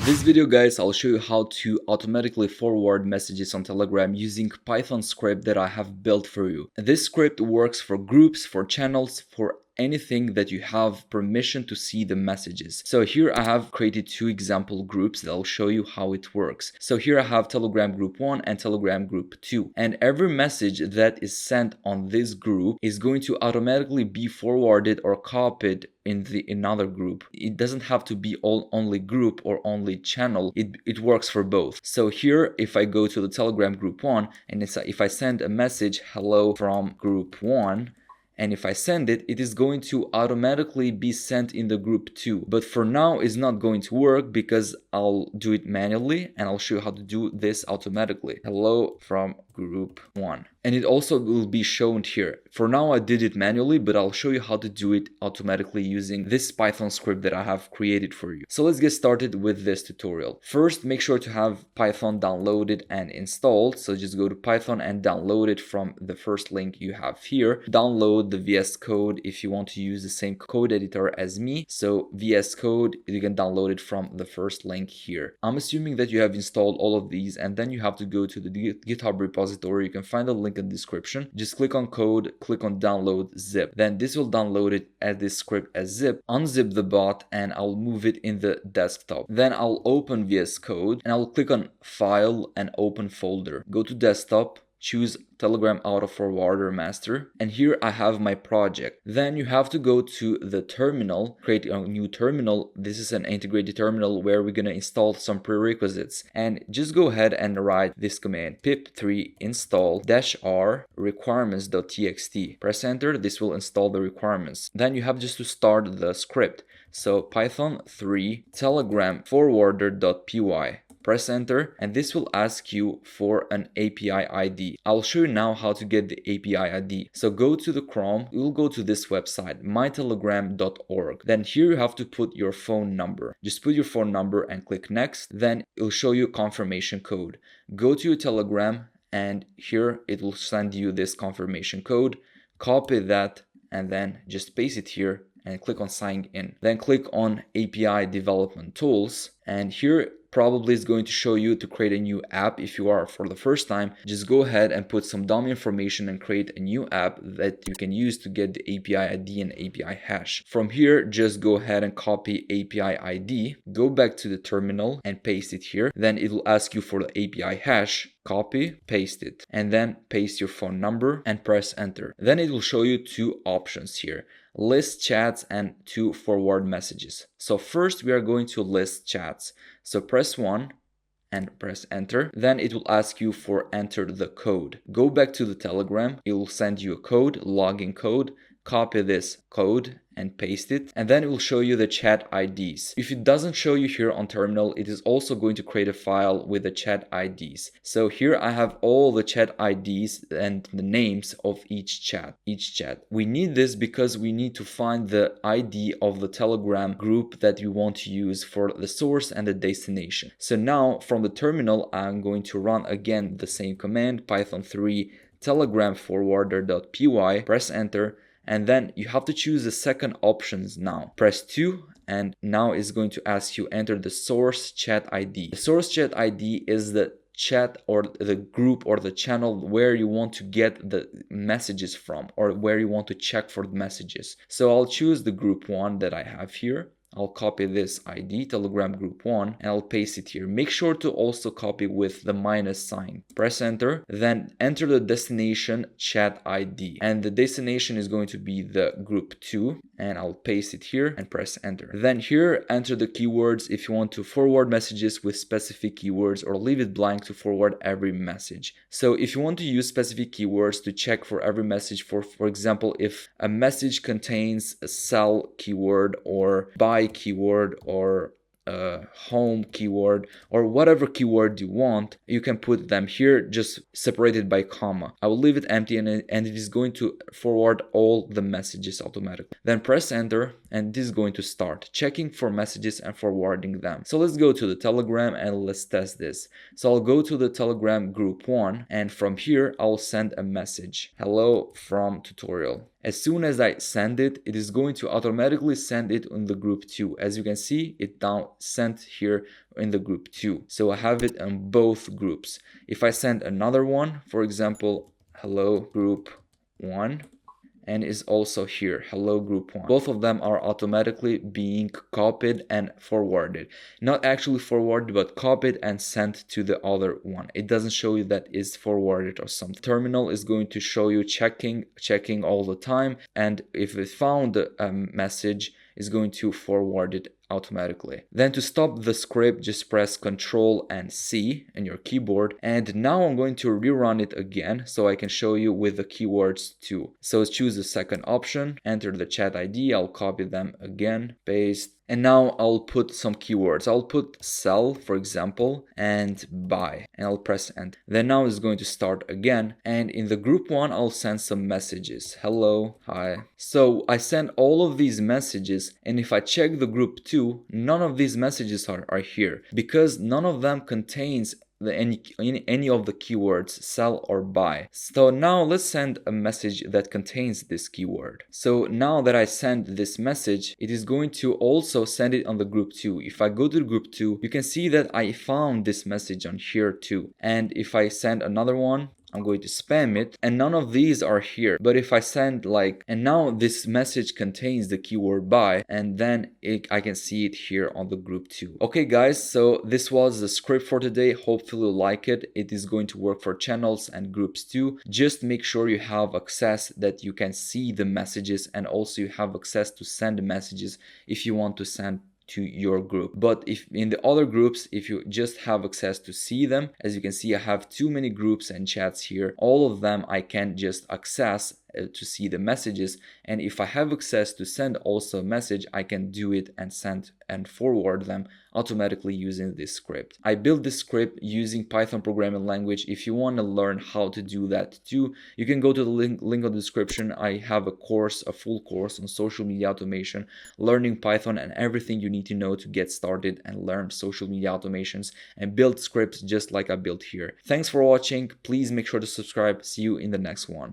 This video, guys, I'll show you how to automatically forward messages on Telegram using Python script that I have built for you. This script works for groups, for channels, for anything that you have permission to see the messages. So here I have created two example groups that I'll show you how it works. So here I have Telegram group 1 and Telegram group 2, and every message that is sent on this group is going to automatically be forwarded or copied in another group. It doesn't have to be only group or only channel. It works for both. So here, if I go to the Telegram group 1 and if I send a message hello from group 1, and if I send it, it is going to automatically be sent in the group 2. But for now, it's not going to work because I'll do it manually, and I'll show you how to do this automatically. Hello from group 1. And it also will be shown here. For now, I did it manually, but I'll show you how to do it automatically using this Python script that I have created for you. So let's get started with this tutorial. First, make sure to have Python downloaded and installed. So just go to Python and download it from the first link you have here. Download the VS Code if you want to use the same code editor as me. So VS Code, you can download it from the first link here. I'm assuming that you have installed all of these, and then you have to go to the GitHub repository. You can find the link in the description. Just click on code, click on download zip. Then this will download it as this script as zip. Unzip the bot and I'll move it in the desktop. Then I'll open VS Code and I'll click on file and open folder. Go to desktop, choose Telegram Auto Forwarder Master, and here I have my project. Then you have to go to the terminal, create a new terminal. This is an integrated terminal where we're going to install some prerequisites, and just go ahead and write this command: pip3 install -r requirements.txt. Press enter. This will install the requirements. Then you have just to start the script. So Python 3 telegram forwarder.py. Press enter, and this will ask you for an API ID. I'll show you now how to get the API ID. So go to the Chrome, you'll go to this website, mytelegram.org. Then here you have to put your phone number. Just put your phone number and click next. Then it'll show you confirmation code. Go to your Telegram, and here it will send you this confirmation code. Copy that and then just paste it here and click on sign in. Then click on API development tools, and here probably is going to show you to create a new app. If you are for the first time, just go ahead and put some dummy information and create a new app that you can use to get the API ID and API hash. From here, just go ahead and copy API ID, go back to the terminal and paste it here. Then it will ask you for the API hash. Copy, paste it, and then paste your phone number and press enter. Then it will show you two options here: list chats and to forward messages. So first we are going to list chats. So press 1 and press enter. Then it will ask you for enter the code. Go back to the Telegram. It will send you a code, login code. Copy this code and paste it, and then it will show you the chat IDs. If it doesn't show you here on terminal, it is also going to create a file with the chat IDs. So here I have all the chat IDs and the names of each chat. We need this because we need to find the ID of the Telegram group that you want to use for the source and the destination. So now from the terminal, I'm going to run again the same command, Python 3 telegram forwarder.py, press enter. And then you have to choose the second options now. Press 2, and now it's going to ask you enter the source chat ID. The source chat ID is the chat or the group or the channel where you want to get the messages from, or where you want to check for the messages. So I'll choose the group 1 that I have here. I'll copy this ID, Telegram group 1, and I'll paste it here. Make sure to also copy with the minus sign. Press enter, then enter the destination chat ID. And the destination is going to be the group 2, and I'll paste it here and press enter. Then here, enter the keywords if you want to forward messages with specific keywords, or leave it blank to forward every message. So if you want to use specific keywords to check for every message, for example, if a message contains a sell keyword or buy keyword or home keyword or whatever keyword you want, you can put them here, just separated by comma. I will leave it empty, and it is going to forward all the messages automatically. Then press enter, and this is going to start checking for messages and forwarding them. So let's go to the Telegram and let's test this. So I'll go to the Telegram group 1, and from here I'll send a message: hello from tutorial. As soon as I send it, it is going to automatically send it in the group 2. As you can see, it now sent here in the group 2. So I have it in both groups. If I send another one, for example, hello group 1, and is also here, hello group 1. Both of them are automatically being copied and forwarded. Not actually forwarded, but copied and sent to the other one. It doesn't show you that is forwarded or something. Terminal is going to show you checking all the time, and if it found a message, is going to forward it automatically. Then to stop the script, just press Ctrl and C in your keyboard. And now I'm going to rerun it again so I can show you with the keywords too. So choose the second option, enter the chat ID, I'll copy them again, paste, and now I'll put some keywords. I'll put sell, for example, and buy, and I'll press enter. Then now it's going to start again, and in the group 1 I'll send some messages. Hello, hi. So I send all of these messages, and if I check the group 2, none of these messages are here because none of them contains any of the keywords sell or buy. So now let's send a message that contains this keyword. So now that I send this message, it is going to also send it on the group 2. If I go to the group 2, you can see that I found this message on here too. And if I send another one, I'm going to spam it, and none of these are here. But if I send and now this message contains the keyword buy, and then I can see it here on the group 2. Okay guys, so this was the script for today. Hopefully you like it. It is going to work for channels and groups too. Just make sure you have access that you can see the messages, and also you have access to send messages if you want to send to your group. But if in the other groups, if you just have access to see them, as you can see, I have too many groups and chats here. All of them I can just access to see the messages, and if I have access to send also a message, I can do it and send and forward them automatically using this script. I built this script using Python programming language. If you want to learn how to do that too, you can go to the link in the description. I have a full course on social media automation, learning Python, and everything you need to know to get started and learn social media automations and build scripts just like I built here. Thanks for watching. Please make sure to subscribe. See you in the next one.